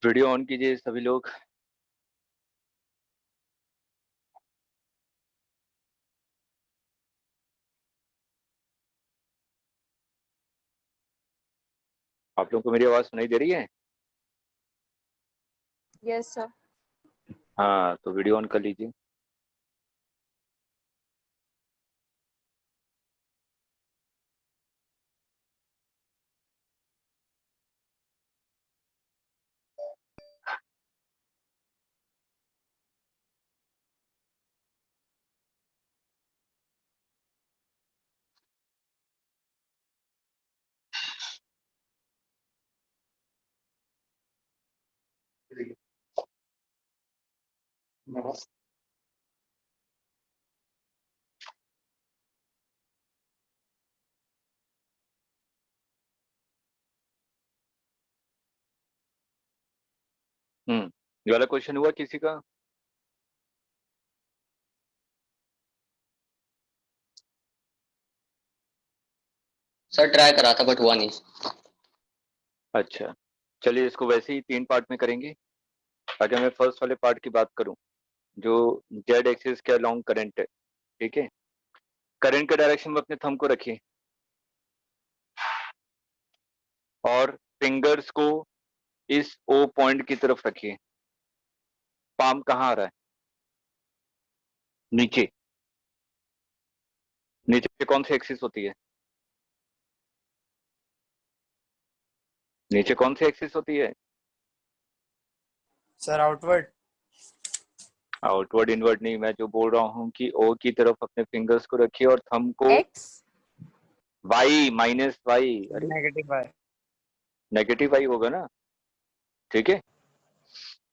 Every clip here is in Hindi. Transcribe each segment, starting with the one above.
वीडियो ऑन कीजिए सभी लोग। आप लोगों को मेरी आवाज सुनाई दे रही है? Yes sir. हाँ, तो वीडियो ऑन कर लीजिए। ये वाला क्वेश्चन हुआ किसी का? सर ट्राई करा था बट हुआ नहीं। अच्छा, चलिए इसको वैसे ही 3 पार्ट में करेंगे। अगर मैं फर्स्ट वाले पार्ट की बात करूं, जो जेड एक्सिस के अलोंग करंट है, ठीक है। करंट के डायरेक्शन में अपने थंब को रखिए और फिंगर्स को इस ओ पॉइंट की तरफ रखिए। पाम कहाँ आ रहा है? नीचे। नीचे कौन सी एक्सिस होती है? नीचे कौन सी एक्सिस होती है? Sir outward. आउटवर्ड इनवर्ड नहीं, मैं जो बोल रहा हूँ कि ओ की तरफ अपने फिंगर्स को रखिए और थंब को एक्स वाई माइनस वाई। अरे नेगेटिव है। नेगेटिव वाई होगा ना, ठीक है।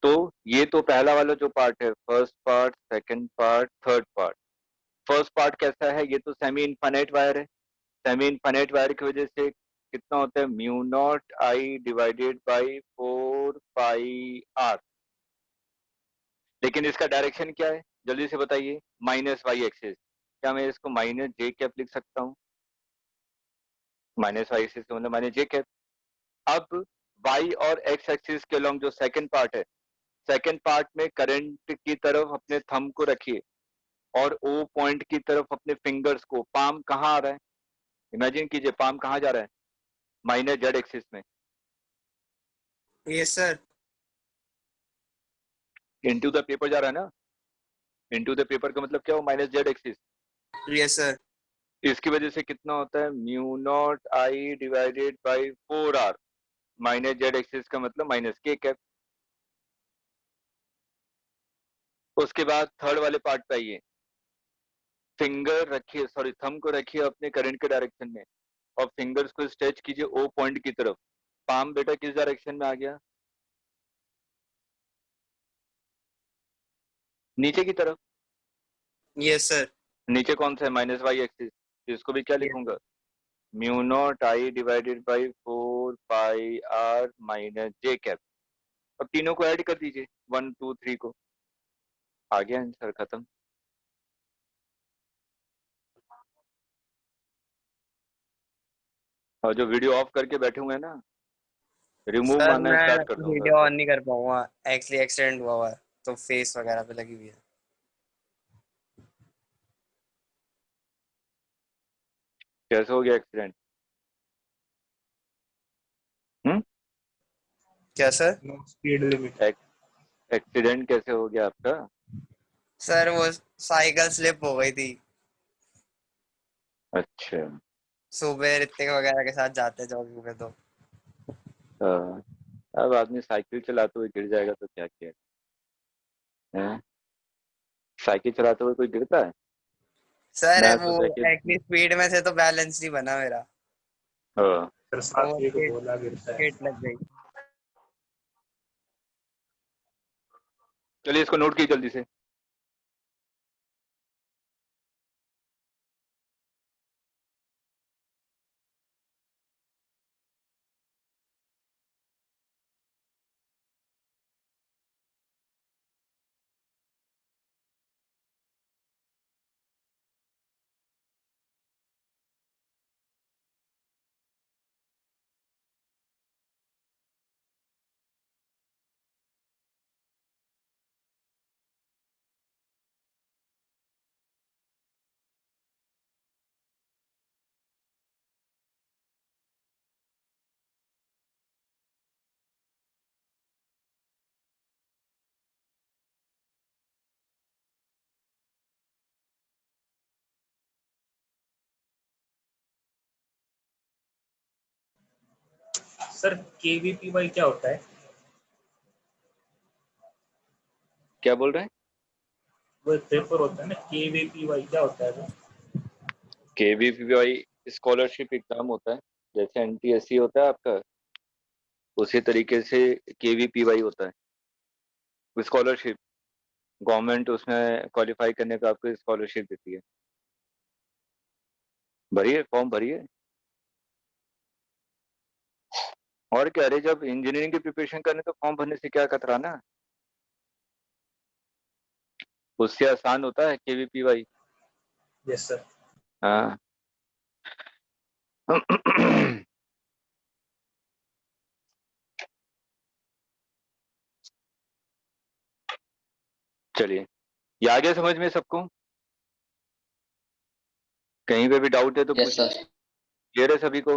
तो ये तो पहला वाला जो पार्ट है, first part, second part, third part. First part कैसा है? ये तो सेमी इनफाइनाइट वायर है। सेमी इनफाइनाइट वायर की वजह से कितना होता है? Mu naught I divided by 4 pi r. लेकिन इसका डायरेक्शन क्या है? जल्दी से बताइए। Minus y axis. क्या मैं इसको माइनस जे कैप लिख सकता हूँ? माइनस वाई एक्सिस का मतलब माइनस जे कैप। अब वाई और एक्स एक्सिस के अलॉन्ग जो सेकंड पार्ट है, सेकंड पार्ट में करंट की तरफ अपने थंब को रखिए और ओ पॉइंट की तरफ अपने फिंगर्स को। पाम कहाँ आ रहा है? इमेजिन कीजिए, पाम कहाँ जा रहा है? माइनस जेड एक्सिस में। Yes sir. Into the paper जा रहा है ना। इनटू द पेपर का मतलब क्या हो? Minus z axis. Yes sir. इसकी वजह से कितना होता है? Mu naught I divided by 4 r. Minus z axis का मतलब माइनस के कैप। उसके बाद थर्ड वाले पार्ट पे आइए। फिंगर रखिए, सॉरी थंब को रखिए अपने करंट के डायरेक्शन में और फिंगर्स को स्ट्रेच कीजिए ओ पॉइंट की तरफ। पाम बेटा किस डायरेक्शन में आ गया? नीचे की तरफ। Yes sir. नीचे कौन सा है? Minus y axis. इसको भी क्या लिखूंगा? Mu naught I divided by 4 pi r minus j cap. अब तीनों को ऐड कर दीजिए, 1 2 3 को। आ गया आंसर, खत्म। और जो वीडियो ऑफ करके बैठे हुए हैं ना, रिमूव सर मारना मैं स्टार्ट कर दूंगा। वीडियो ऑन नहीं कर पाऊंगा, एक्चुअली एक्सीडेंट हुआ हुआ है तो फेस वगैरह पे लगी हुई है। कैसे हो गया एक्सीडेंट? हम्म। क्या सर? Speed limit. एक्सीडेंट कैसे हो गया आपका? सर वो साइकिल स्लिप हो गई थी। अच्छा। सुबह ऋतिक वगैरह के साथ जाते जॉगिंग पे तो। हाँ, अब आदमी साइकिल चलाते हुए गिर जाएगा तो क्या किया है? साइकिल चलाते हुए कोई गिरता है? सर मैं वो सोचा कि एक्चुअली स्पीड में से तो बैलेंस नहीं बना मेरा, हाँ। तो वो साथी को बोला गिरता है। हिट लग गई। चलिए इसको नोट कीजिए जल्दी से। सर KVPY क्या होता है? क्या बोल रहे हैं? वो एक पेपर होता है ना, KVPY क्या होता है वो? KVPY स्कॉलरशिप एग्जाम होता है, जैसे NTSC होता है आपका, उसी तरीके से KVPY होता है स्कॉलरशिप। गवर्नमेंट उसमें क्वालिफाई करने पे आपको स्कॉलरशिप देती है। भरिए, फॉर्म भरिए। और क्या, अरे जब इंजीनियरिंग की प्रिपरेशन करने तो फॉर्म भरने से क्या खतरा ना, उससे आसान होता है KVPY। Yes sir. हाँ। चलिए, ये आ गया समझ में सबको? कहीं पे भी डाउट है तो यस पूछ। सर। क्लियर है सभी को?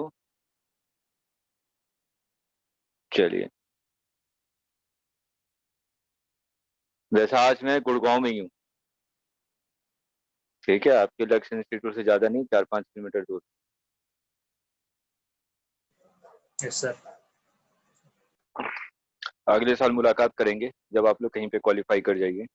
चलिए, वैसे आज मैं गुड़गांव में ही हूँ, ठीक है, आपके लक्ष्य इंस्टीट्यूट से ज्यादा नहीं, 4-5 किलोमीटर दूर। Yes sir. अगले साल मुलाकात करेंगे जब आप लोग कहीं पे क्वालिफाई कर जाइए।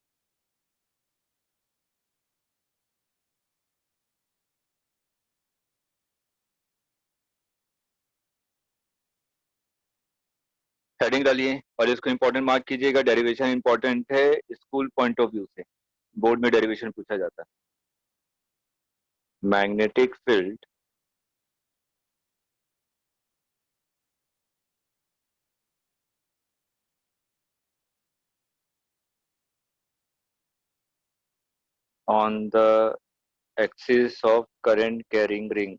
हेडिंग डालिए और इसको इंपॉर्टेंट मार्क कीजिएगा। डेरिवेशन इंपॉर्टेंट है स्कूल पॉइंट ऑफ व्यू से, बोर्ड में डेरिवेशन पूछा जाता है। Magnetic field on the axis of current carrying ring.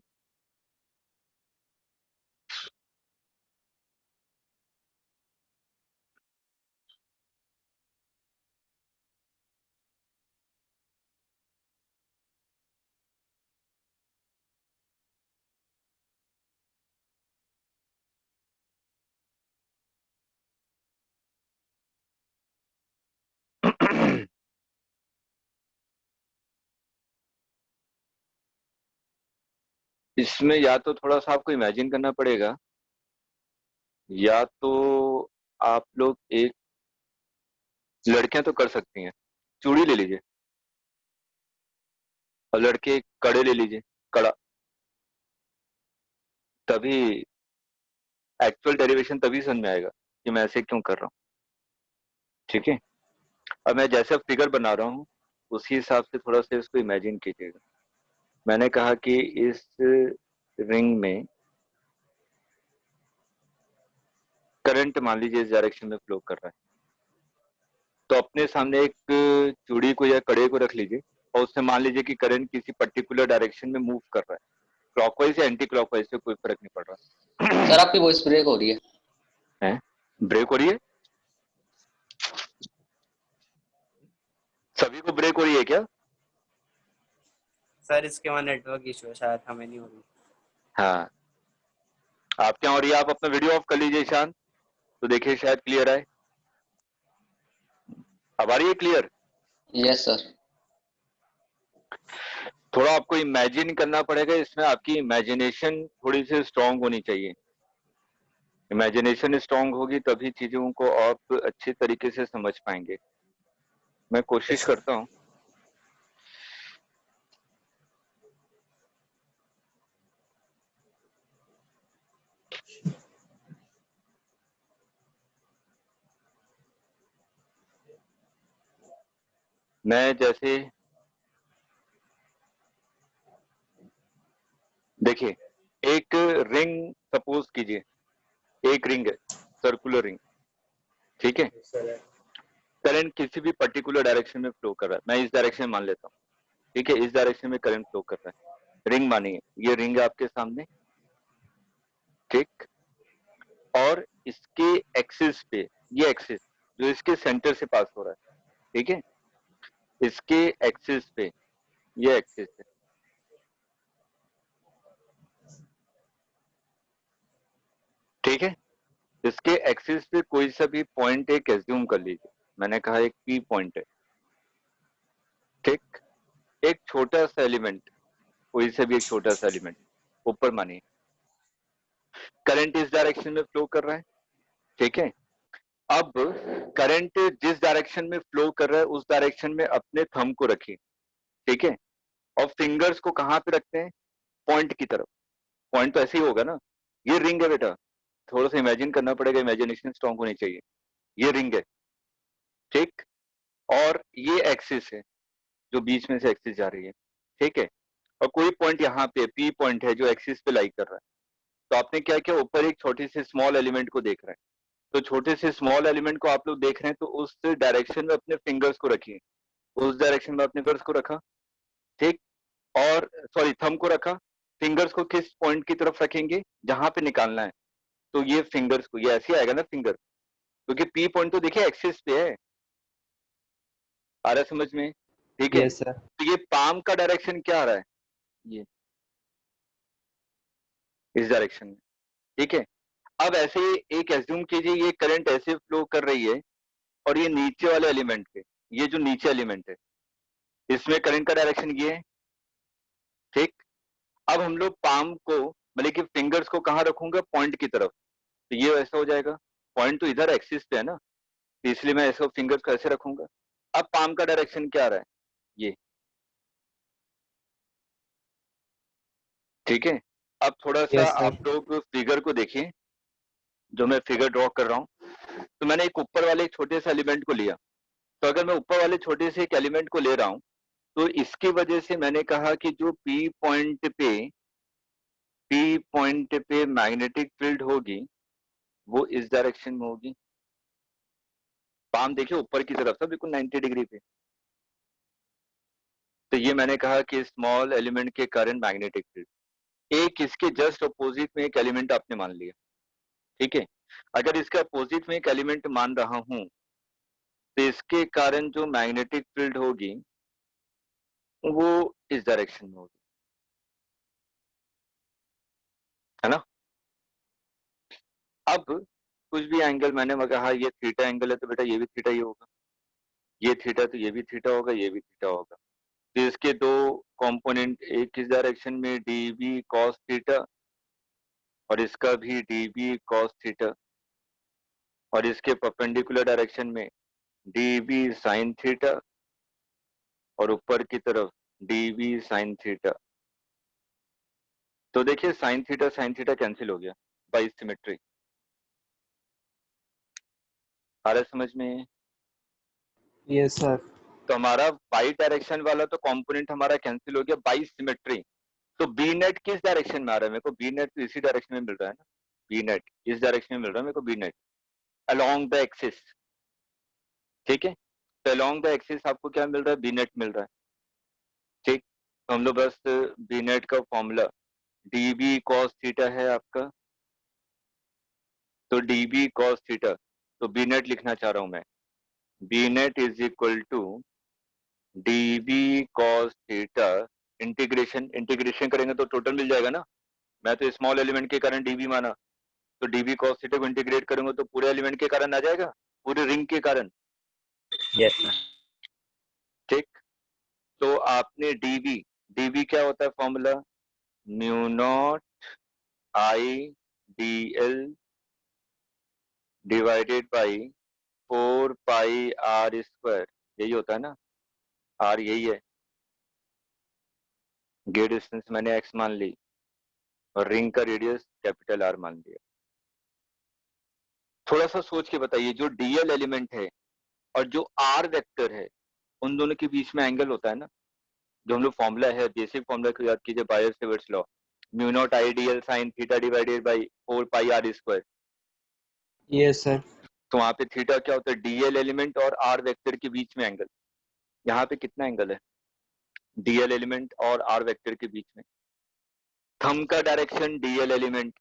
इसमें या तो थोड़ा सा आपको इमेजिन करना पड़ेगा, या तो आप लोग एक, लड़कियां तो कर सकती हैं, चूड़ी ले लीजिए, और लड़के कड़े ले लीजिए, कड़ा। तभी एक्चुअल डेरिवेशन तभी समझ में आएगा कि मैं ऐसे क्यों कर रहा हूँ। ठीक है, अब मैं जैसा फिगर बना रहा हूँ उसी हिसाब से थोड़ा सा इसको इमेजिन कीजिएगा। मैंने कहा कि इस रिंग में करंट मान लीजिए इस डायरेक्शन में फ्लो कर रहा है, तो अपने सामने एक चूड़ी को या कड़े को रख लीजिए और उससे मान लीजिए कि करंट किसी पर्टिकुलर डायरेक्शन में मूव कर रहा है, क्लॉकवाइज या एंटी क्लॉकवाइज से कोई फर्क नहीं पड़ रहा सर आपकी वॉइस ब्रेक हो रही है। है। ब्रेक हो रही है? सभी को ब्रेक हो रही है क्या? सर इसके वहाँ नेटवर्क इशू है, शायद हमें नहीं हो रही। हाँ, आप क्या हो रही है? आप अपना वीडियो ऑफ कर लीजिए शांत, तो देखिए शायद क्लियर आए। अब आ रही है क्लियर? Yes sir. थोड़ा आपको इमेजिन करना पड़ेगा, इसमें आपकी इमेजिनेशन थोड़ी सी स्ट्रांग होनी चाहिए। इमेजिनेशन स्ट्रांग होगी तभी चीजों को आप अच्छे तरीके से समझ पाएंगे। मैं कोशिश यस सर। करता हूँ। मैं जैसे, देखिए, एक रिंग सपोज कीजिए, एक रिंग है, सर्कुलर रिंग, ठीक है। Yes sir. करंट किसी भी पर्टिकुलर डायरेक्शन में फ्लो कर रहा है, मैं इस डायरेक्शन मान लेता हूँ, ठीक है, इस डायरेक्शन में करंट फ्लो कर रहा है। रिंग मानिए, ये रिंग है आपके सामने, ठीक, और इसके एक्सिस पे, ये एक्सिस जो इसके सेंटर से पास हो रहा है, ठीक है, इसके एक्सिस पे, ये एक्सिस है, ठीक है। इसके एक्सिस पे कोई सा भी पॉइंट एक एज्यूम कर लीजिए, मैंने कहा एक पी पॉइंट है, ठीक। एक छोटा सा एलिमेंट, कोई सा भी एक छोटा सा एलिमेंट ऊपर मानिए, करंट इस डायरेक्शन में फ्लो कर रहा है, ठीक है। अब करंट जिस डायरेक्शन में फ्लो कर रहा है उस डायरेक्शन में अपने थंब को रखिए, ठीक है। और फिंगर्स को कहाँ पे रखते हैं? पॉइंट की तरफ। पॉइंट तो ऐसे ही होगा ना, ये रिंग है बेटा, थोड़ा सा इमेजिन करना पड़ेगा, इमेजिनेशन स्ट्रांग होनी चाहिए। ये रिंग है, ठीक। और ये एक्सिस है जो बीच में से एक्सिस जा रही है, ठीक है। और कोई पॉइंट यहाँ पे पी पॉइंट है जो एक्सिस पे लाई कर रहा है। तो आपने क्या किया, ऊपर एक छोटी सी स्मॉल एलिमेंट को देख रहे हैं, तो छोटे से स्मॉल एलिमेंट को आप लोग देख रहे हैं, तो उस डायरेक्शन में अपने फिंगर्स को रखिए। उस डायरेक्शन में अपने फिंगर्स को रखा, ठीक। और सॉरी, थंब को रखा। फिंगर्स को किस पॉइंट की तरफ रखेंगे? जहां पे निकालना है। तो ये फिंगर्स को, ये ऐसे आएगा ना फिंगर, क्योंकि पी पॉइंट तो देखिए एक्सिस पे है, आ रहा है समझ में? ठीक है। Yes sir. तो ये पाम का डायरेक्शन क्या आ रहा है? ये इस डायरेक्शन में, ठीक है। अब ऐसे एक एज्यूम कीजिए ये करंट ऐसे फ्लो कर रही है, और ये नीचे वाले एलिमेंट पे, ये जो नीचे एलिमेंट है इसमें करंट का डायरेक्शन ये है, ठीक। अब हम लोग पाम को, मतलब कि फिंगर्स को कहाँ रखूंगा? पॉइंट की तरफ। तो ये वैसा हो जाएगा, पॉइंट तो इधर एक्सिस पे है ना, तो इसलिए मैं ऐसे फिंगर्स को ऐसे रखूंगा। अब पाम का डायरेक्शन क्या आ रहा है? ये, ठीक है। अब थोड़ा सा यस सर। आप लोग फिगर को देखिए, जो मैं फिगर ड्रॉ कर रहा हूँ। तो मैंने एक ऊपर वाले एक छोटे से एलिमेंट को लिया। तो अगर मैं ऊपर वाले छोटे से एक एलिमेंट को ले रहा हूँ, तो इसकी वजह से मैंने कहा कि जो पी पॉइंट पे मैग्नेटिक फील्ड होगी वो इस डायरेक्शन में होगी। पाम देखिए ऊपर की तरफ था, बिल्कुल 90 डिग्री पे। तो ये मैंने कहा कि स्मॉल एलिमेंट के कारण मैग्नेटिक फील्ड। एक इसके जस्ट अपोजिट में एक एलिमेंट आपने मान लिया, ठीक है। अगर इसके अपोजिट में एक एलिमेंट मान रहा हूं, तो इसके कारण जो मैग्नेटिक फील्ड होगी वो इस डायरेक्शन में होगी, है ना। अब कुछ भी एंगल, मैंने कहा ये थीटा एंगल है, तो बेटा ये भी थीटा ही होगा। ये थीटा तो ये भी थीटा होगा, ये भी थीटा होगा। तो इसके दो कंपोनेंट, एक किस डायरेक्शन में डी बी कॉस थीटा, और इसका भी डी बी कॉस थीटा, और इसके परपेंडिकुलर डायरेक्शन में डी बी साइन थीटा, और ऊपर की तरफ डी बी साइन थीटा। तो देखिए साइन थीटा कैंसिल हो गया बाई सिमेट्री। आ रहा है समझ में? Yes sir. तो हमारा बाई डायरेक्शन वाला तो कंपोनेंट हमारा कैंसिल हो गया बाई सिमेट्री। तो बी नेट किस डायरेक्शन में आ रहा है? मेरे को बी नेट तो इसी डायरेक्शन में मिल रहा है ना, बी नेट इस डायरेक्शन में मिल रहा है मेरे को, B net along the axis, ठीक है। तो अलोंग द एक्सिस आपको क्या मिल रहा है? बी नेट मिल रहा है, ठीक। तो हम लोग बस बी नेट का formula d B cos theta है आपका, तो डी बी कॉस थीटा, तो बी नेट लिखना चाह रहा हूं मैं, B net is equal to d B cos theta, integration integration करेंगे तो टोटल मिल जाएगा ना। मैं तो स्मॉल एलिमेंट के कारण डीबी माना, तो डीबी कॉस थीटा को इंटीग्रेट करेंगे तो पूरे एलिमेंट के कारण आ जाएगा, पूरे रिंग के कारण, यस सर। ठीक। तो आपने डीबी, डीबी क्या होता है formula? Mu naught I D L divided by 4 pi r², यही होता है ना, आर यही है। गेट डिस्टेंस मैंने एक्स मान ली, और रिंग का रेडियस कैपिटल आर मान लिया। थोड़ा सा सोच के बताइए, जो डीएल एलिमेंट है और जो आर वेक्टर है, उन दोनों के बीच में एंगल होता है ना, जो हम लोग फॉर्मूला है, बेसिक फॉर्मूला को याद कीजिए, bio-Savart's law, mu naught I D L sine theta divided by 4 pi r²। Yes sir. तो वहां पे थीटा क्या होता है? डीएल एलिमेंट और आर वेक्टर के बीच में एंगल। यहाँ पे कितना एंगल है डीएल एलिमेंट और आर वेक्टर के बीच में? थंब का डायरेक्शन डीएल एलिमेंट,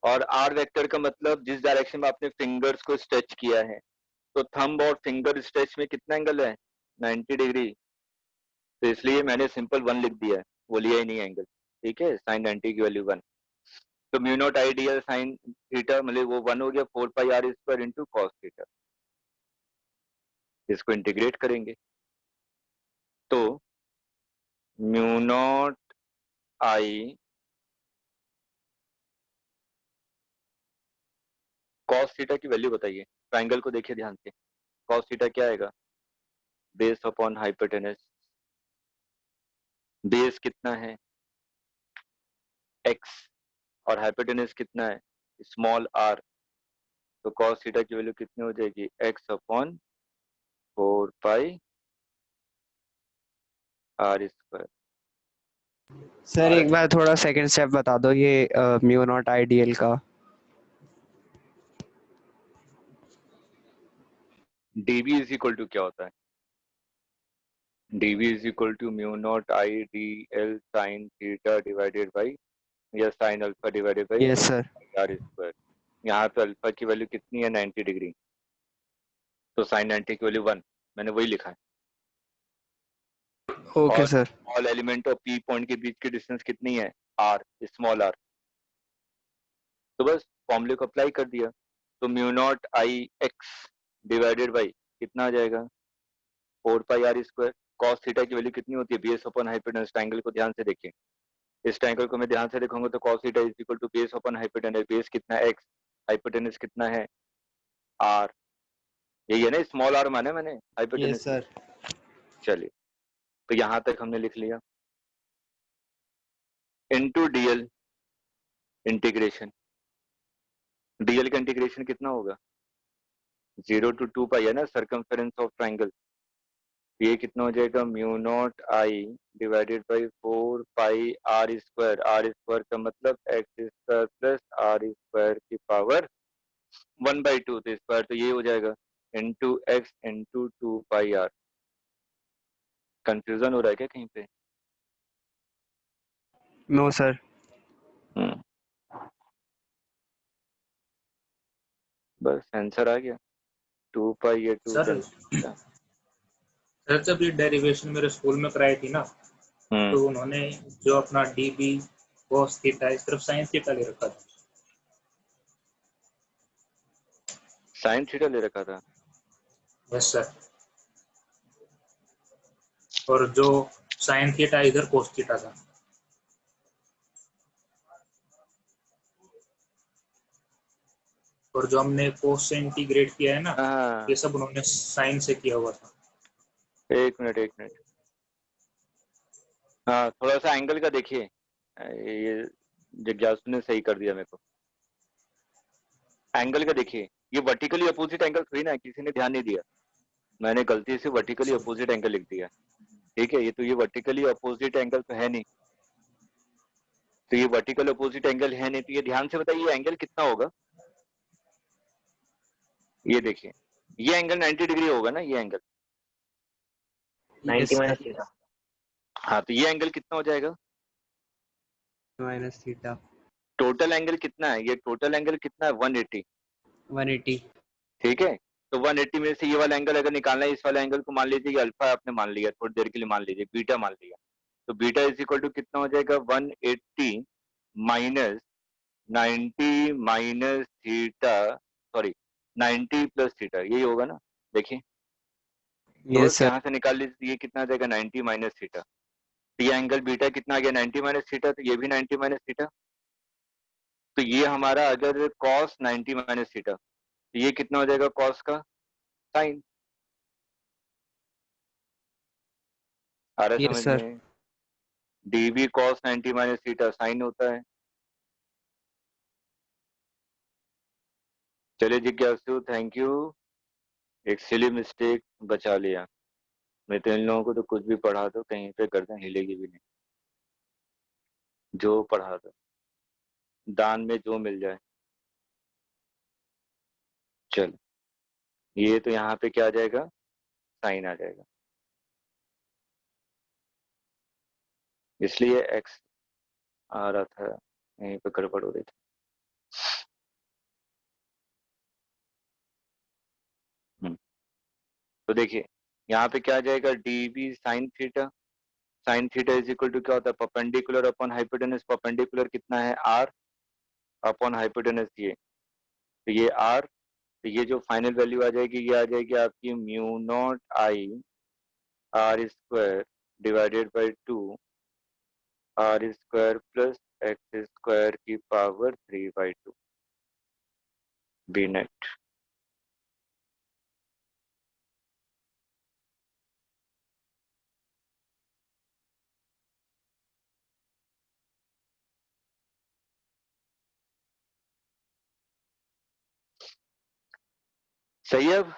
और आर वेक्टर का मतलब जिस डायरेक्शन में आपने फिंगर्स को स्ट्रेच किया है। तो थंब और फिंगर स्ट्रेच में कितना एंगल है? 90 डिग्री। तो इसलिए मैंने सिंपल 1 लिख दिया है, वो लिया ही नहीं एंगल, ठीक है। साइन 90 की वैल्यू 1। तो mu naught I D L sine theta, मतलब वो 1 हो गया 4 पाई r² इंटू कॉस थीटा। इसको इंटीग्रेट करेंगे तो mu naught I cos theta की वैल्यू बताइए, ट्राइंगल को देखिए ध्यान से, कॉस थीटा क्या आएगा, बेस अपॉन हाइपोटेनस, बेस कितना है x और हाइपोटेनस कितना है स्मॉल r, तो कॉस थीटा की वैल्यू कितनी हो जाएगी, x upon 4 pi r square. Sir एक बार थोड़ा सेकंड स्टेप बता दो ये म्यू नॉट आइडियल का। dv इज इक्वल टू क्या होता है, dv is equal to mu naught I D L sine theta divided by या sine alpha divided by yes sir. R square. यहाँ पे अल्फा की वैल्यू कितनी है 90 डिग्री, तो साइन 90 की वैल्यू 1, मैंने वही लिखा है। ओके और सर। स्मॉल एलिमेंट और पी पॉइंट के बीच की डिस्टेंस कितनी है आर, स्मॉल आर, तो बस फॉर्मूले को अप्लाई कर दिया, तो mu naught I x divided by कितना आ जाएगा 4 pi r square. Cos theta की वैल्यू कितनी होती है, बेस अपॉन हाइपोटेनस, ट्राइंगल को ध्यान से देखिए, इस ट्राइंगल को मैं ध्यान से देखूंगा तो cos theta is equal to base upon hypotenuse, base कितना है x, हाइपोटेनस कितना है r, यही है ना, स्मॉल r माने मैंने यस हाइपोटेनस। सर। चलिए तो यहां तक हमने लिख लिया, इनटू डीएल इंटीग्रेशन, डीएल का इंटीग्रेशन कितना होगा 0 to 2 पाई है ना, सर्कमफेरेंस ऑफ ट्राइंगल, ये कितना हो जाएगा mu naught I divided by 4 pi r square का मतलब x square plus r square की पावर 1/2, तो स्क्वायर तो ये हो जाएगा into x into 2 pi r। Confusion हो रहा है क्या कहीं पे? No sir. हम्म, बस आंसर आ गया, 2 पाई या 2 सर कैंसिल। सर जब ये डेरिवेशन मेरे स्कूल में कराई थी ना, तो उन्होंने जो अपना डी बी कॉस थीटा इस तरफ साइन थीटा ले रखा था। साइन थीटा ले रखा था, यस सर। और जो साइन थीटा इधर कोस थीटा था। और जो हमने कोस से इंटीग्रेट किया है ना, हाँ ये सब उन्होंने साइन से किया हुआ था। एक मिनट एक मिनट, हाँ थोड़ा सा एंगल का देखिए, ये जिज्ञासु ने सही कर दिया मेरे को, एंगल का देखिए, ये वर्टिकली अपोजिट एंगल थोड़ी ना है, किसी ने ध्यान नहीं दिया, मैंने गलती से वर्टिकली अपोजिट एंगल लिख दिया, ठीक है, ये तो ये वर्टिकली अपोजिट एंगल तो है नहीं, तो ये वर्टिकल अपोजिट एंगल है नहीं, तो ये ध्यान से बताइए ये एंगल कितना होगा, ये देखिए ये एंगल 90 डिग्री होगा ना, ये एंगल, 90 माइनस थीटा। हाँ तो ये एंगल कितना हो जाएगा, माइनस थीटा टोटल एंगल कितना है, ये टोटल एंगल कितना है 180, 180। ठीक है, तो 180 में से ये वाला एंगल अगर निकालना है, इस वाले एंगल को मान लीजिए कि अल्फा आपने मान लिया, थोड़ी देर के लिए मान लीजिए बीटा मान लिया, तो बीटा इज इक्वल टू कितना हो जाएगा 180 minus 90 minus theta, sorry 90 plus theta, यही होगा ना, देखिए तो यस बस सर। यहाँ से निकाल लीजिए, ये कितना आ जाएगा 90 माइनस थीटा, तो ये एंगल बीटा कितना आ गया 90 माइनस थीटा, तो ये भी 90 माइनस थीटा, तो ये हमारा अगर कॉस 90 माइनस थीटा, तो ये कितना हो जाएगा कॉस का साइन, आ रहा है यस समझ सर। में, d B cos 90 minus theta sine होता है। चलिए जिज्ञासु थैंक यू, एक सिली मिस्टेक बचा लिया, मैं तो इन लोगों को तो कुछ भी पढ़ा दो कहीं पे गर्दन हिलेगी भी नहीं, जो पढ़ा दो दान में जो मिल जाए। चलो ये तो यहाँ पे क्या आ जाएगा साइन आ जाएगा, इसलिए एक्स आ रहा था, यहीं पे गड़बड़ हो रही थी। तो देखिए यहाँ पे क्या आ जाएगा d B sine theta, sine theta is equal to क्या होता है परपेंडिकुलर अपॉन हाइपोटेनस, परपेंडिकुलर कितना है आर अपॉन हाइपोटेनस, ये तो ये आर, तो ये जो फाइनल वैल्यू आ जाएगी ये आ जाएगी आपकी mu naught I r square divided by 2 r square plus x square की पावर 3/2, बी नेट। सही है। अब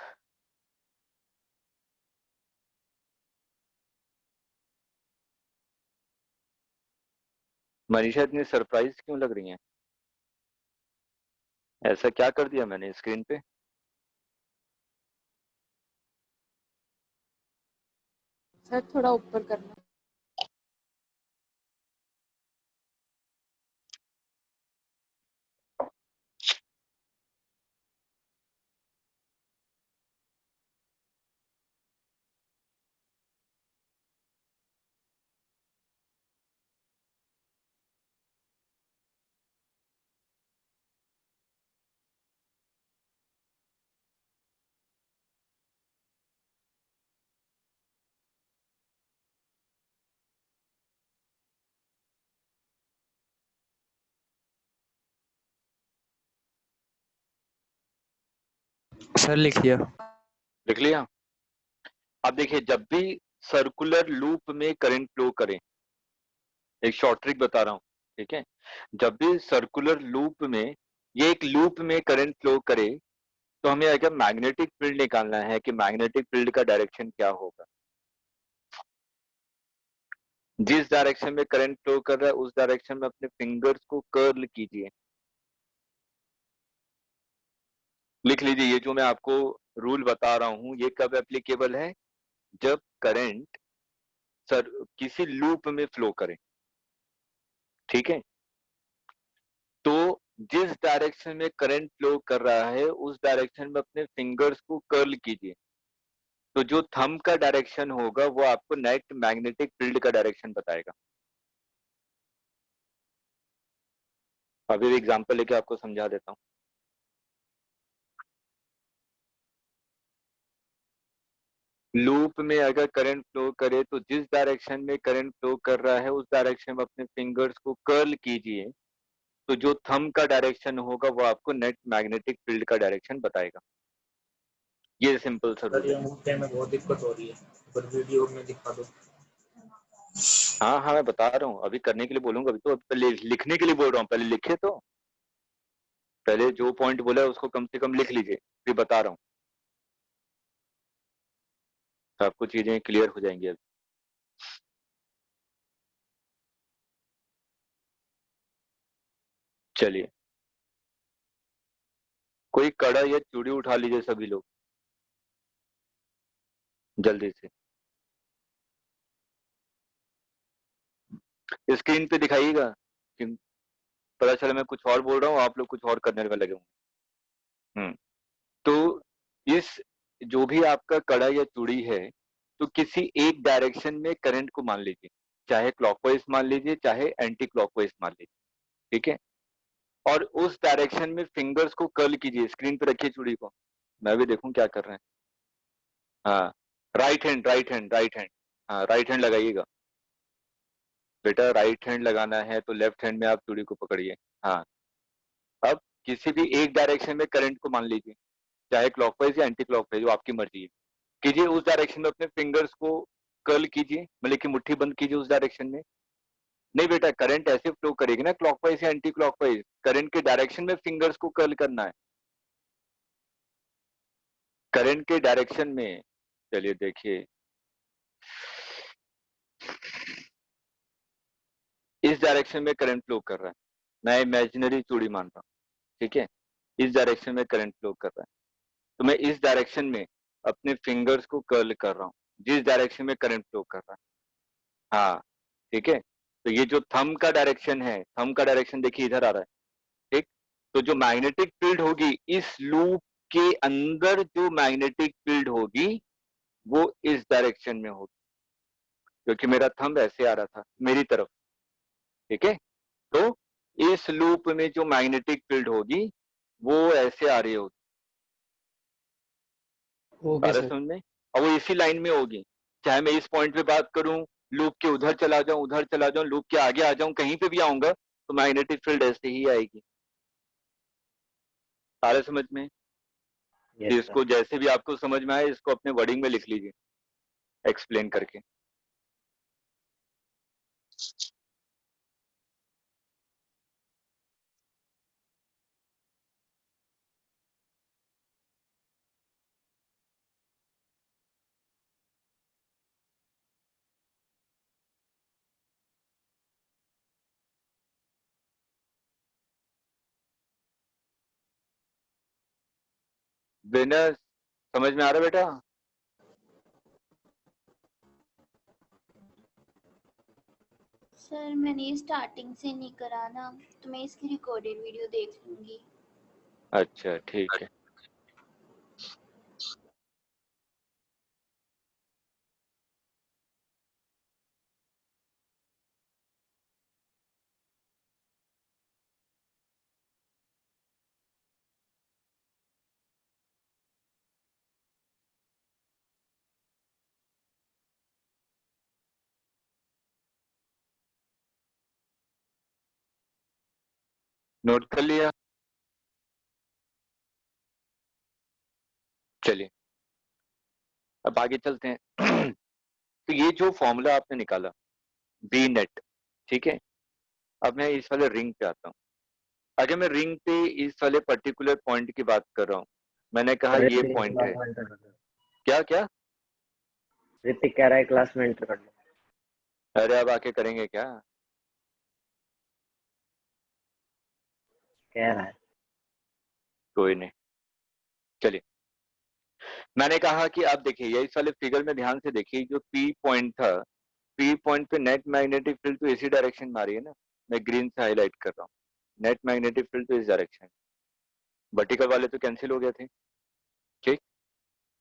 मनीषा इतनी सरप्राइज क्यों लग रही हैं? ऐसा क्या कर दिया मैंने स्क्रीन पे? सर थोड़ा ऊपर करना। सर लिख लिया। लिख लिया। अब देखिए, जब भी सर्कुलर लूप में करंट फ्लो करें, एक शॉर्ट ट्रिक बता रहा हूं, ठीक है? जब भी सर्कुलर लूप में, ये एक लूप में करंट फ्लो करे, तो हमें अगर मैग्नेटिक फील्ड निकालना है कि मैग्नेटिक फील्ड का डायरेक्शन क्या होगा। जिस डायरेक्शन में करंट फ्लो कर रहा है उस डायरेक्शन में अपने फिंगर्स को कर्ल कीजिए। लिख लीजिए, ये जो मैं आपको रूल बता रहा हूं ये कब एप्लीकेबल है? जब करंट सर किसी लूप में फ्लो करे, ठीक है? तो जिस डायरेक्शन में करंट फ्लो कर रहा है उस डायरेक्शन में अपने फिंगर्स को कर्ल कीजिए। तो जो थंब का डायरेक्शन होगा वो आपको नेट मैग्नेटिक फील्ड का डायरेक्शन बताएगा। अभी एग्जांपल लेके आपको समझा देता हूं। लूप में अगर करंट फ्लो करे तो जिस डायरेक्शन में करंट फ्लो कर रहा है उस डायरेक्शन में अपने फिंगर्स को कर्ल कीजिए। तो जो थंब का डायरेक्शन होगा वो आपको नेट मैग्नेटिक फील्ड का डायरेक्शन बताएगा। ये सिंपल सा सर रूल है। ये अंगूठे में बहुत दिक्कत हो रही है, पर वीडियो में दिखा दो। हाँ हाँ, मैं बता रहा हूँ, अभी करने के लिए बोलूंगा, अभी तो पहले लिखने के लिए बोल रहा हूँ, पहले लिखे तो। पहले जो पॉइंट बोला है उसको कम से कम लिख लीजिए, फिर बता रहा हूँ, तो आपको चीजें क्लियर हो जाएंगी। अभी चलिए, कोई कड़ा या चूड़ी उठा लीजिए सभी लोग, जल्दी से। स्क्रीन पे दिखाइएगा कि पता चला मैं कुछ और बोल रहा हूँ, आप लोग कुछ और करने में लगे हों। तो इस जो भी आपका कड़ा या चूड़ी है, तो किसी एक डायरेक्शन में करंट को मान लीजिए, चाहे क्लॉकवाइज मान लीजिए चाहे एंटी क्लॉकवाइज मान लीजिए, ठीक है? और उस डायरेक्शन में फिंगर्स को कर्ल कीजिए। स्क्रीन पे रखिए चूड़ी को, मैं भी देखूं क्या कर रहे हैं। हाँ, right hand, right hand, right hand. हाँ, राइट हैंड लगाइएगा बेटा, राइट हैंड लगाना है तो लेफ्ट हैंड में आप चूड़ी को पकड़िए। हाँ, अब किसी भी एक डायरेक्शन में करंट को मान लीजिए, चाहे क्लॉकवाइज या एंटी क्लॉकवाइज, वो आपकी मर्जी है। कीजिए, उस डायरेक्शन में अपने फिंगर्स को कर्ल कीजिए, मतलब कि मुट्ठी बंद कीजिए उस डायरेक्शन में। नहीं बेटा, करंट ऐसे फ्लो करेगी ना, क्लॉकवाइज या एंटी क्लॉकवाइज, करंट के डायरेक्शन में फिंगर्स को कर्ल करना है, करंट के डायरेक्शन में। चलिए देखिए, इस डायरेक्शन में करंट फ्लो कर रहा है, मैं इमेजिनरी चूड़ी मान रहा हूँ, ठीक है? इस डायरेक्शन में करंट फ्लो कर रहा है, तो मैं इस डायरेक्शन में अपने फिंगर्स को कर्ल कर रहा हूँ, जिस डायरेक्शन में करंट फ्लो कर रहा है। हाँ, ठीक है? तो ये जो थंब का डायरेक्शन है, थंब का डायरेक्शन देखिए इधर आ रहा है, ठीक? तो जो मैग्नेटिक फील्ड होगी इस लूप के अंदर, जो मैग्नेटिक फील्ड होगी वो इस डायरेक्शन में होगी, क्योंकि मेरा थंब ऐसे आ रहा था मेरी तरफ, ठीक है? तो इस लूप में जो मैग्नेटिक फील्ड होगी वो ऐसे आ रही होगी, ओके बारह सर। समझ में? और वो इसी लाइन में होगी, चाहे मैं इस पॉइंट पे बात करूं, लूप के उधर चला जाऊं, उधर चला जाऊं, लूप के आगे आ जाऊं, कहीं पे भी आऊंगा तो मैग्नेटिक फील्ड ऐसे ही आएगी। आ रहा है समझ में? Yes, sir. इसको जैसे भी आपको समझ में आए इसको अपने वर्डिंग में लिख लीजिए एक्सप्लेन करके। विनर समझ में आ रहा है बेटा? सर मैंने ये स्टार्टिंग से नहीं करा ना, तो मैं इसकी रिकॉर्डेड वीडियो देख लूंगी। अच्छा ठीक है। नोट कर लिया? चलिए अब आगे चलते हैं। तो ये जो फॉर्मूला आपने निकाला बी नेट, ठीक है। अब मैं इस वाले रिंग पे आता हूँ। अगर मैं रिंग पे इस वाले पर्टिकुलर पॉइंट की बात कर रहा हूँ, मैंने कहा ये पॉइंट है। क्या क्या? ऋतिक कह रहा है क्लास में एंटर कर लो। अरे अब आके करेंगे क्या? कह रहा है। कोई नहीं, चलिए। मैंने कहा कि आप देखिए ये इस वाले फिगर में ध्यान से देखिए, जो पी पॉइंट था, पी पॉइंट पे नेट मैग्नेटिक फील्ड तो इसी डायरेक्शन में आ रही है ना, मैं ग्रीन से हाईलाइट कर रहा हूँ। नेट मैग्नेटिक फील्ड तो इस डायरेक्शन, वर्टिकल वाले तो कैंसिल हो गए थे, ठीक।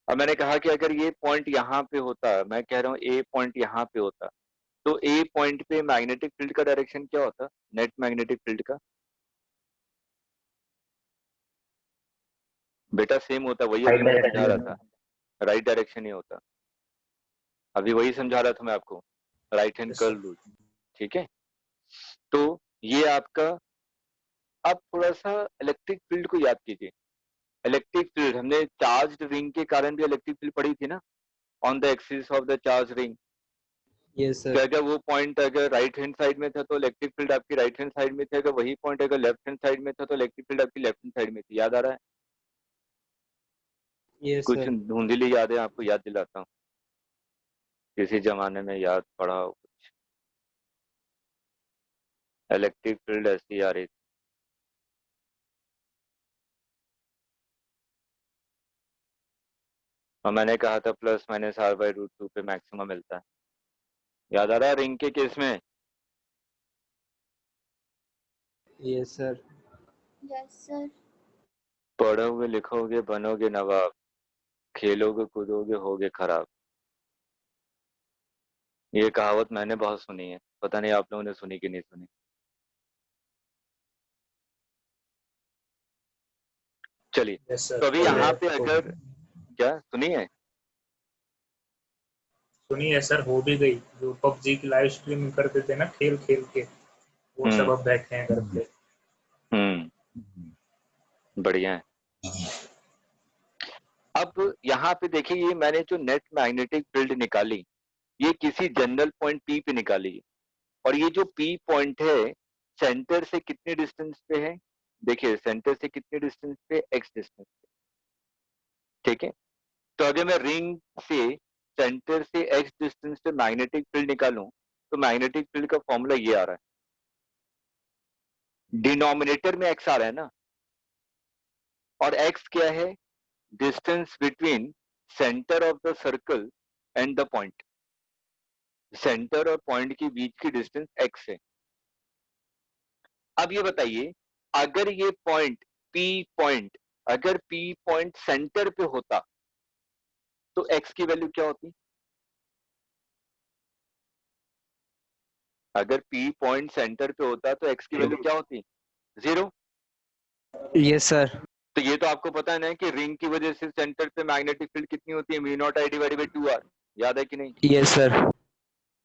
अब मैंने कहा कि अगर ये पॉइंट यहाँ पे होता, मैं कह रहा हूँ ए पॉइंट यहाँ पे होता, तो ए पॉइंट पे मैग्नेटिक फील्ड का डायरेक्शन क्या होता, नेट मैग्नेटिक फील्ड का? बेटा सेम होता, वही अभी मैं समझा रहा था, राइट डायरेक्शन ही होता। अभी वही समझा रहा था मैं आपको, right hand Yes, curl sir. Rule, ठीक है। तो ये आपका, अब थोड़ा सा इलेक्ट्रिक फील्ड को याद कीजिए। इलेक्ट्रिक फील्ड हमने चार्ज्ड रिंग के कारण भी इलेक्ट्रिक फील्ड पढ़ी थी ना, on the axis of the charge ring. Yes कि सर। अगर वो पॉइंट अगर राइट हैंड साइड में था तो इलेक्ट्रिक फील्ड आपकी राइट हैंड साइड में थी, अगर वही पॉइंट अगर लेफ्ट हैंड साइड में था तो इलेक्ट्रिक फील्ड आपकी लेफ्ट हैंड साइड में थी। याद आ रहा है? यस कुछ सर। धुंधली यादें आपको याद दिलाता हूँ, किसी जमाने में याद पड़ा हो कुछ। इलेक्ट्रिक फील्ड ऐसी आ रही थी। और मैंने कहा था plus minus r by root 2 पे मैक्सिमम मिलता है। याद आ रहा है रिंग के केस में? Yes sir. Yes sir. पढ़ोगे लिखोगे बनोगे नवाब, खेलोगे कूदोगे होगे खराब। ये कहावत मैंने बहुत सुनी है, पता नहीं आप लोगों ने सुनी कि नहीं सुनी। चलिए, Yes, sir. तो अभी पहले यहाँ पे तो अगर, क्या सुनी है? सुनिए सर, हो भी गई। जो पबजी की लाइव स्ट्रीम करते थे ना खेल खेल के, वो सब अब बैठे हैं घर पे। बढ़िया है। अब यहाँ पे देखिए, ये मैंने जो नेट मैग्नेटिक फील्ड निकाली, ये किसी जनरल पॉइंट पी पे निकाली है। और ये जो पी पॉइंट है, सेंटर से कितने डिस्टेंस पे है? देखिए सेंटर से कितने डिस्टेंस पे, एक्स डिस्टेंस पे, ठीक है। तो अगर मैं रिंग से सेंटर से एक्स डिस्टेंस पे मैग्नेटिक फील्ड निकालूं, तो मैग्नेटिक फील्ड का फॉर्मूला ये आ रहा है। डिनोमिनेटर में एक्स आ रहा है ना, और एक्स क्या है? Distance between centre of the circle and the point. Centre और पॉइंट के बीच की डिस्टेंस एक्स है। अब ये बताइए, अगर ये पॉइंट पॉइंट अगर पी पॉइंट सेंटर पे होता तो एक्स की वैल्यू क्या होती? अगर पी पॉइंट सेंटर पे होता तो एक्स की वैल्यू क्या होती? 0। Yes sir. तो ये तो आपको पता है ना कि रिंग की वजह से सेंटर पे मैग्नेटिक फील्ड कितनी होती है, mu naught I divided by 2r। याद है कि नहीं? Yes sir.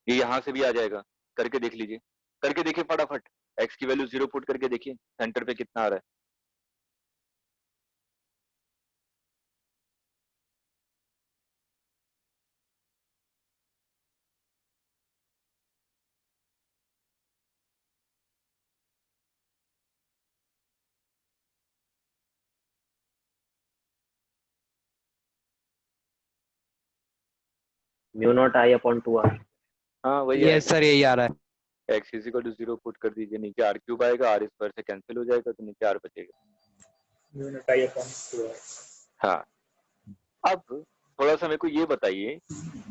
ये यहां से भी आ जाएगा, करके देख लीजिए, करके देखिए फटाफट। एक्स की वैल्यू 0 पुट करके देखिए सेंटर पे कितना आ रहा है। Mu naught I upon 2r। हाँ वही है, यस सर यही आ रहा है। x is equal to 0 put कर दीजिए, नीचे r क्यूब आएगा, r स्क्वायर से कैंसिल हो जाएगा तो नीचे r बचेगा। Mu naught I upon 2r। हाँ, अब थोड़ा सा मेरे को ये बताइए,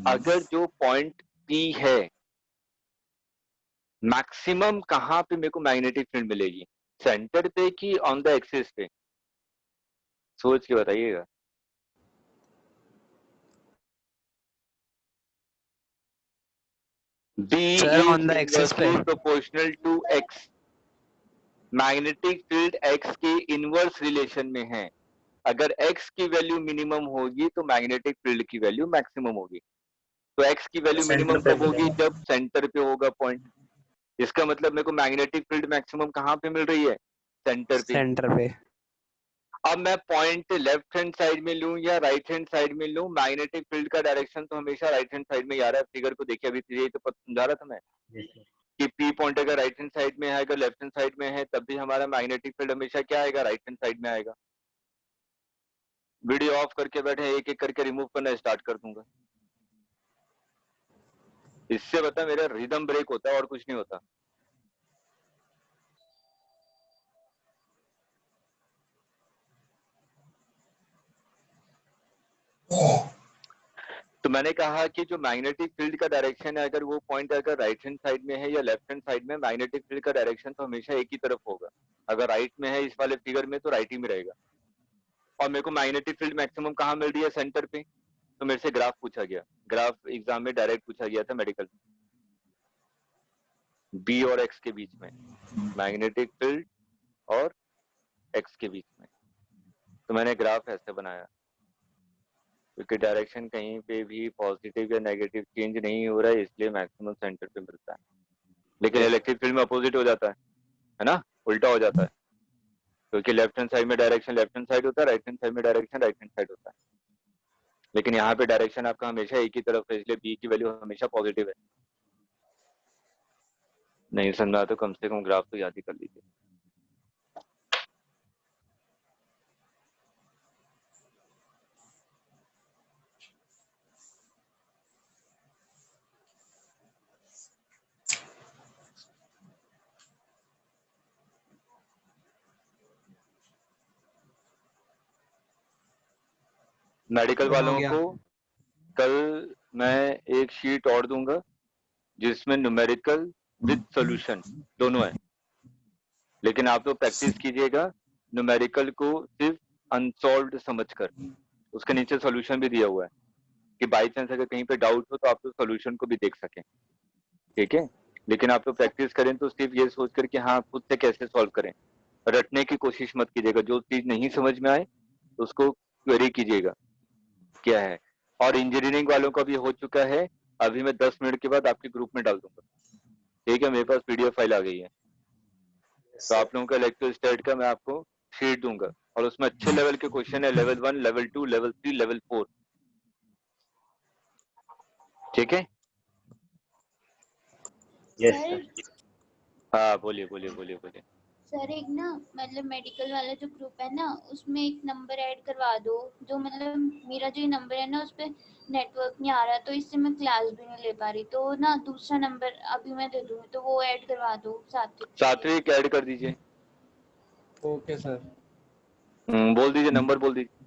अगर जो पॉइंट P है, मैक्सिमम कहाँ पे मेरे को मैग्नेटिक फील्ड मिलेगी, सेंटर पे कि ऑन द एक्सिस पे? सोच के बताइएगा। B sir is on the axis पे। inversely proportional to x। Magnetic field x के इनवर्स रिलेशन में है। अगर x की वैल्यू मिनिमम होगी तो मैग्नेटिक फील्ड की वैल्यू मैक्सिमम होगी। तो x की वैल्यू सेंटर मिनिमम पे कब होगी? मिलेगा। जब सेंटर पे होगा पॉइंट। इसका मतलब मेरे को मैग्नेटिक फील्ड मैक्सिमम कहाँ पे मिल रही है? सेंटर पे। सेंटर पे। अब मैं पॉइंट लेफ्ट हैंड साइड में लूं या राइट हैंड साइड में लूं, मैग्नेटिक फील्ड का डायरेक्शन तो हमेशा राइट हैंड साइड में ही आ रहा है। फिगर को देखिए, अभी यही तो समझा रहा था मैं कि पी पॉइंट अगर राइट हैंड साइड में है, अगर लेफ्ट हैंड साइड में है, तब भी हमारा मैग्नेटिक फील्ड हमेशा क्या आएगा? राइट हैंड साइड में आएगा। वीडियो ऑफ करके बैठे, एक एक करके रिमूव करना स्टार्ट कर दूंगा। इससे बता मेरा रिदम ब्रेक होता है और कुछ नहीं होता। तो मैंने कहा कि जो मैग्नेटिक फील्ड का डायरेक्शन है, अगर वो पॉइंट अगर राइट हैंड साइड में है या लेफ्ट हैंड साइड में, मैग्नेटिक फील्ड का डायरेक्शन तो हमेशा एक ही तरफ होगा। अगर राइट में है इस वाले फिगर में तो राइट ही में रहेगा। और मेरे को मैग्नेटिक फील्ड मैक्सिमम कहाँ मिल रही है? सेंटर पे। तो मेरे से ग्राफ पूछा गया, ग्राफ एग्जाम में डायरेक्ट पूछा गया था मेडिकल, बी और एक्स के बीच में, मैग्नेटिक फील्ड और एक्स के बीच में। तो मैंने ग्राफ ऐसे बनाया, क्योंकि डायरेक्शन कहीं पे भी पॉजिटिव या नेगेटिव चेंज नहीं हो रहा है, इसलिए मैक्सिमम सेंटर पे मिलता है। लेकिन इलेक्ट्रिक फील्ड में अपोजिट हो जाता है ना, उल्टा हो जाता है, क्योंकि लेफ्ट हैंड साइड में डायरेक्शन लेफ्ट हैंड साइड होता है, राइट हैंड साइड में डायरेक्शन राइट हैंड साइड होता है। लेकिन यहाँ पे डायरेक्शन आपका हमेशा एक ही तरफ है, इसलिए बी की वैल्यू हमेशा पॉजिटिव है। नहीं समझा तो कम से कम ग्राफ तो याद ही कर लीजिए। मेडिकल हो वालों गया। को कल मैं एक शीट और दूंगा जिसमें न्यूमेरिकल विद सॉल्यूशन दोनों है। लेकिन आप लोग प्रैक्टिस कीजिएगा न्यूमेरिकल को सिर्फ अनसॉल्व्ड समझकर। उसके नीचे सॉल्यूशन भी दिया हुआ है कि बाई चांस अगर कहीं पे डाउट हो तो आप लोग सॉल्यूशन को भी देख सकें, ठीक है। लेकिन आप लोग प्रैक्टिस करें तो सिर्फ ये सोच कर कि हाँ खुद से कैसे सॉल्व करें, रटने की कोशिश मत कीजिएगा। जो चीज नहीं समझ में आए उसको क्वेरी कीजिएगा क्या है। और इंजीनियरिंग वालों का भी हो चुका है, अभी मैं 10 मिनट के बाद आपके ग्रुप में डाल दूंगा, ठीक है। मेरे पास पीडीएफ फाइल आ गई है, तो आप लोगों का इलेक्ट्रो स्टैट का मैं आपको शीट दूंगा, और उसमें अच्छे लेवल के क्वेश्चन है, लेवल 1, लेवल 2, लेवल 3, लेवल 4, ठीक है। Yes sir sir. हाँ बोलिए बोलिए बोलिए बोलिए। सर एक ना मतलब मेडिकल वाला जो ग्रुप है ना, उसमें एक नंबर ऐड करवा दो। जो मतलब मेरा जो नंबर है ना, उस पर नेटवर्क नहीं आ रहा, तो इससे मैं क्लास भी नहीं ले पा रही। तो ना दूसरा नंबर अभी मैं दे दूंगी, तो वो ऐड करवा दो सात्विक ऐड कर दीजिए। Okay sir. बोल दीजिए, नंबर बोल दीजिए।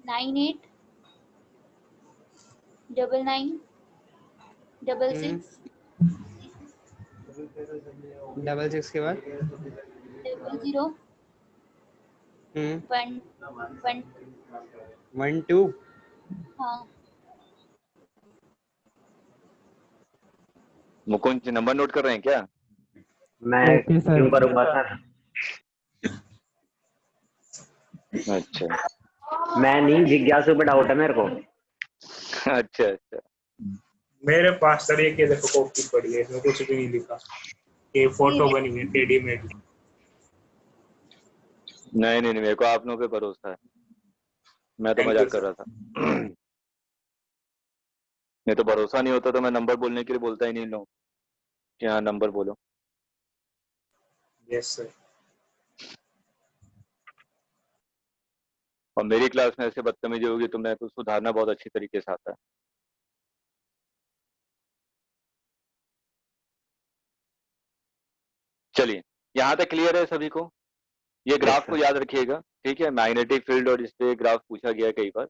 989966 6 के बाद 00 1 1 1 2। हाँ मुकुंद जी नंबर नोट कर रहे हैं क्या? मैं ओके सर। क्यों करूंगा सर? अच्छा मैं नहीं, जिज्ञासु पे डाउट है मेरे को। अच्छा अच्छा। मेरे पास सर एक ये देखो कॉपी पड़ी है, इसमें कुछ भी नहीं लिखा। ये फोटो बनी हुई है टेडी मेड की। नहीं नहीं नहीं, मेरे को आप लोगों पे भरोसा है, मैं तो थैंक मजाक यू कर सर। रहा था। नहीं तो भरोसा नहीं होता तो मैं नंबर बोलने के लिए बोलता ही नहीं लोग कि हाँ नंबर बोलो। Yes sir. और मेरी क्लास में ऐसे बदतमीजी होगी तो मैं तो सुधारना बहुत अच्छी तरीके से आता है। चलिए, यहाँ तक क्लियर है सभी को? ये ग्राफ को याद रखिएगा, ठीक है? मैग्नेटिक फील्ड और इस पे ग्राफ पूछा गया कई बार।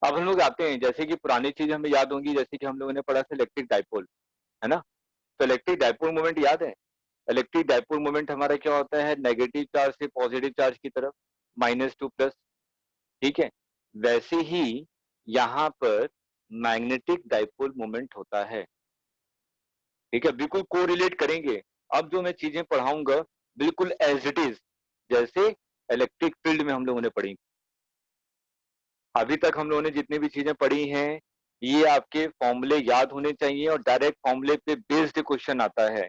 अब हम लोग आते हैं, जैसे कि पुरानी चीज हमें याद होंगी, जैसे कि हम लोगों ने पढ़ा था इलेक्ट्रिक डाइपोल, है ना? तो इलेक्ट्रिक डाइपोल मोमेंट याद है? इलेक्ट्रिक डाइपोल मोमेंट हमारा क्या होता है? नेगेटिव चार्ज से पॉजिटिव चार्ज की तरफ, -2+, ठीक है? वैसे ही यहाँ पर मैग्नेटिक डाइपोल मोमेंट होता है, ठीक है? बिल्कुल कोरिलेट करेंगे। अब जो मैं चीजें पढ़ाऊंगा बिल्कुल एज इट इज, जैसे इलेक्ट्रिक फील्ड में हम लोगों ने पढ़ी। अभी तक हम लोगों ने जितनी भी चीजें पढ़ी हैं, ये आपके फॉर्मूले याद होने चाहिए और डायरेक्ट फॉर्मूले पे बेस्ड क्वेश्चन आता है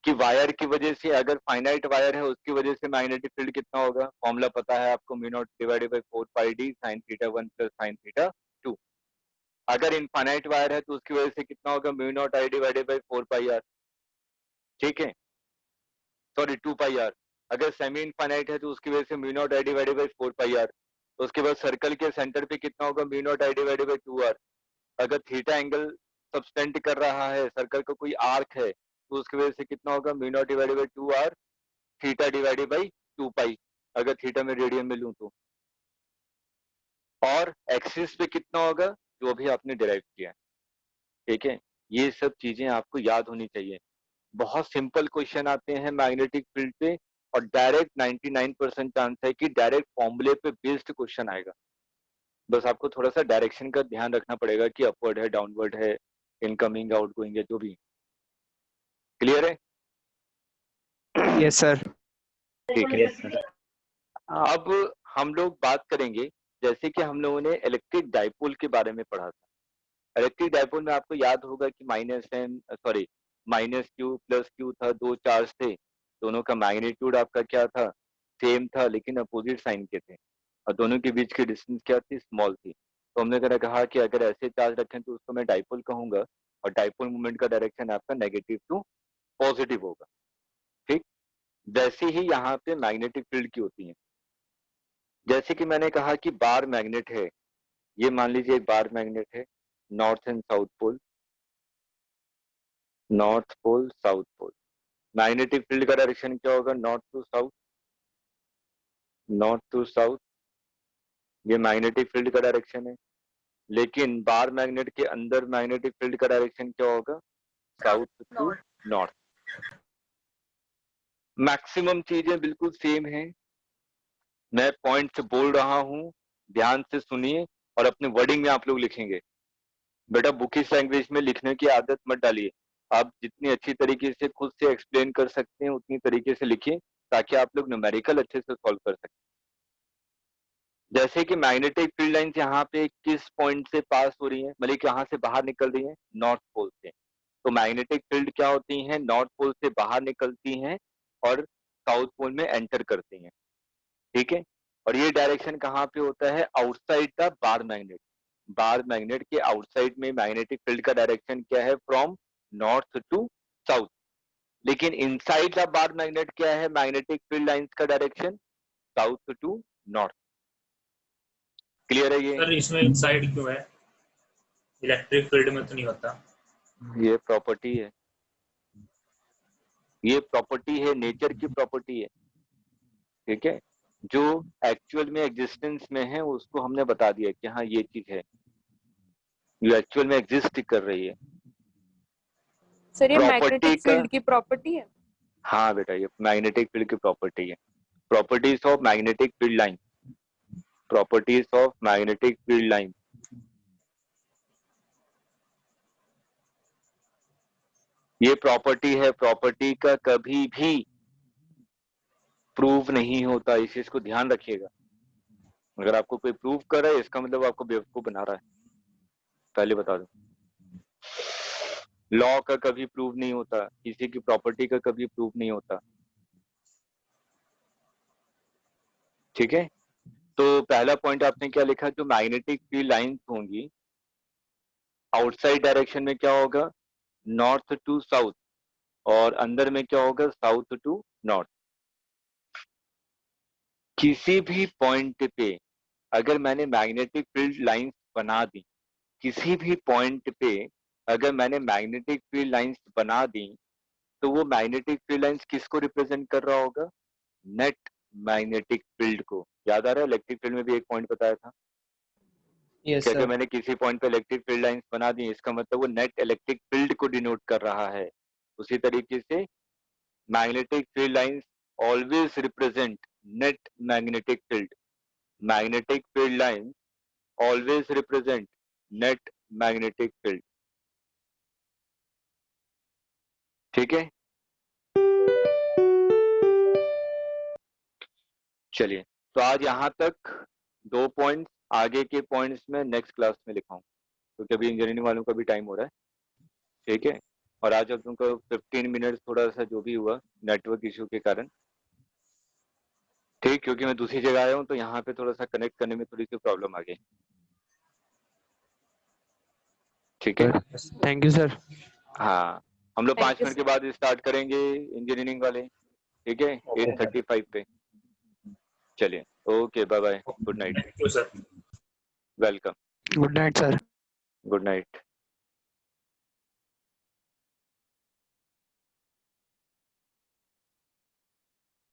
कि वायर की वजह से, अगर फाइनाइट वायर है उसकी वजह से मैग्नेटिक फील्ड कितना होगा। फॉर्मूला पता है आपको, म्यू0 divided bye 4πd sin θ1 + sin θ2। अगर इनफाइनाइट वायर है तो उसकी वजह से कितना होगा, म्यू0 I डिवाइडेड बाय 4πr, ठीक है? Sorry 2πr। अगर सेमी इनफाइनाइट है तो उसकी वजह से म्यू0 I डिवाइडेड बाय 4πr। उसके बाद सर्कल के सेंटर पे कितना होगा, म्यू0 I डिवाइडेड बाय 2r। अगर थीटा एंगल सबटेंड कर रहा है, सर्कल का कोई आर्क है, तो उसकी वजह से कितना होगा, mu naught divided by 2r theta divided by 2π, अगर थीटा में रेडियन में लूं तो। और एक्सिस पे कितना होगा, जो भी आपने डिराइव किया है, ठीक है? ये सब चीजें आपको याद होनी चाहिए। बहुत सिंपल क्वेश्चन आते हैं मैग्नेटिक फील्ड पे और डायरेक्ट 99% चांस है कि डायरेक्ट फॉर्मूले पे बेस्ड क्वेश्चन आएगा। बस आपको थोड़ा सा डायरेक्शन का ध्यान रखना पड़ेगा कि अपवर्ड है, डाउनवर्ड है, इनकमिंग आउटगोइंग है, जो भी। क्लियर है? Yes sir. ठीक है। अब हम लोग बात करेंगे, जैसे कि हम लोगों ने इलेक्ट्रिक डाइपोल के बारे में पढ़ा था। इलेक्ट्रिक डाइपोल में आपको याद होगा कि -q + q था, दो चार्ज थे, दोनों का मैग्नीट्यूड आपका क्या था, सेम था, लेकिन अपोजिट साइन के थे, और दोनों के बीच की डिस्टेंस क्या थी, स्मॉल थी। तो हमने कहा कि अगर ऐसे चार्ज रखें तो उसको मैं डाइपोल कहूंगा, और डाइपोल मूवमेंट का डायरेक्शन आपका नेगेटिव टू पॉजिटिव होगा, ठीक? वैसे ही यहाँ पे मैग्नेटिक फील्ड की होती है। जैसे कि मैंने कहा कि बार मैग्नेट है, ये मान लीजिए एक बार मैग्नेट है, north and south pole, north pole south pole. Magnetic field का डायरेक्शन क्या होगा, north to south, north to south, ये मैग्नेटिक फील्ड का डायरेक्शन है। लेकिन बार मैग्नेट के अंदर मैग्नेटिक फील्ड का डायरेक्शन क्या होगा, साउथ टू नॉर्थ। मैक्सिमम चीजें बिल्कुल सेम हैं। मैं पॉइंट्स बोल रहा हूं, ध्यान से सुनिए और अपने वर्डिंग में आप लोग लिखेंगे। बेटा बुकिश लैंग्वेज में लिखने की आदत मत डालिए। आप जितनी अच्छी तरीके से खुद से एक्सप्लेन कर सकते हैं उतनी तरीके से लिखिए, ताकि आप लोग न्यूमेरिकल अच्छे से सॉल्व कर सकें। जैसे कि मैग्नेटिक फील्ड लाइंस यहाँ पे किस पॉइंट से पास हो रही है, मतलब कहाँ से बाहर निकल रही है, नॉर्थ पोल से। तो मैग्नेटिक फील्ड क्या होती है, नॉर्थ पोल से बाहर निकलती हैं और साउथ पोल में एंटर करती हैं, ठीक है? और ये डायरेक्शन कहाँ पे होता है, outside the bar magnet. Bar magnet के आउटसाइड में मैग्नेटिक फील्ड का डायरेक्शन क्या है, फ्रॉम नॉर्थ टू साउथ। लेकिन इनसाइड द बार मैग्नेट क्या है, मैग्नेटिक फील्ड लाइंस का direction south to north. Clear है ये? सर इसमें इनसाइड क्यों है, इलेक्ट्रिक फील्ड में तो नहीं होता? ये प्रॉपर्टी है, ये प्रॉपर्टी है, नेचर की प्रॉपर्टी है, ठीक है? जो एक्चुअल में एग्जिस्टेंस में है उसको हमने बता दिया कि हाँ ये चीज है, जो एक्चुअल में एग्जिस्ट कर रही है। सर ये प्रॉपर्टी मैग्नेटिक का, फील्ड की प्रॉपर्टी है? हाँ बेटा ये मैग्नेटिक फील्ड की प्रॉपर्टी है। Properties of magnetic field line, properties of magnetic field line. ये प्रॉपर्टी है, प्रॉपर्टी का कभी भी प्रूव नहीं होता, इस चीज को ध्यान रखिएगा। अगर आपको कोई प्रूव कर रहा है इसका मतलब आपको बेवकूफ बना रहा है, पहले बता दूं। लॉ का कभी प्रूव नहीं होता, किसी की प्रॉपर्टी का कभी प्रूव नहीं होता, ठीक है? तो पहला पॉइंट आपने क्या लिखा, जो मैग्नेटिक फील्ड लाइंस होंगी आउटसाइड डायरेक्शन में क्या होगा, नॉर्थ टू साउथ, और अंदर में क्या होगा, साउथ टू नॉर्थ। किसी भी पॉइंट पे अगर मैंने मैग्नेटिक फील्ड लाइंस बना दी, किसी भी पॉइंट पे अगर मैंने मैग्नेटिक फील्ड लाइंस बना दी, तो वो मैग्नेटिक फील्ड लाइंस किसको रिप्रेजेंट कर रहा होगा? नेट मैग्नेटिक फील्ड को। याद आ रहा है, इलेक्ट्रिक फील्ड में भी एक पॉइंट बताया था यस कि अगर सर। मैंने किसी पॉइंट पे इलेक्ट्रिक फील्ड लाइंस बना दी, इसका मतलब वो नेट इलेक्ट्रिक फील्ड को डिनोट कर रहा है। उसी तरीके से magnetic field lines always represent net magnetic field. Magnetic field lines always represent net magnetic field. ठीक है, चलिए, तो आज यहाँ तक 2 पॉइंट्स। आगे के पॉइंट्स में नेक्स्ट क्लास में लिखाऊं, क्योंकि अभी इंजीनियरिंग वालों का भी टाइम हो रहा है। ठीक है, और आज अब तुमको 15 मिनट थोड़ा सा जो भी हुआ नेटवर्क इश्यू के कारण, ठीक, क्योंकि मैं दूसरी जगह आया हूँ तो यहाँ पे थोड़ा सा कनेक्ट करने में थोड़ी सी प्रॉब्लम आ गई। ठीक है, थैंक यू सर। हाँ, हम लोग Thank 5 you, मिनट के बाद स्टार्ट करेंगे इंजीनियरिंग वाले। ठीक है, 8:35 पे। चलिए, okay, bye bye, good night, thank you sir. Welcome, good night sir. Good night.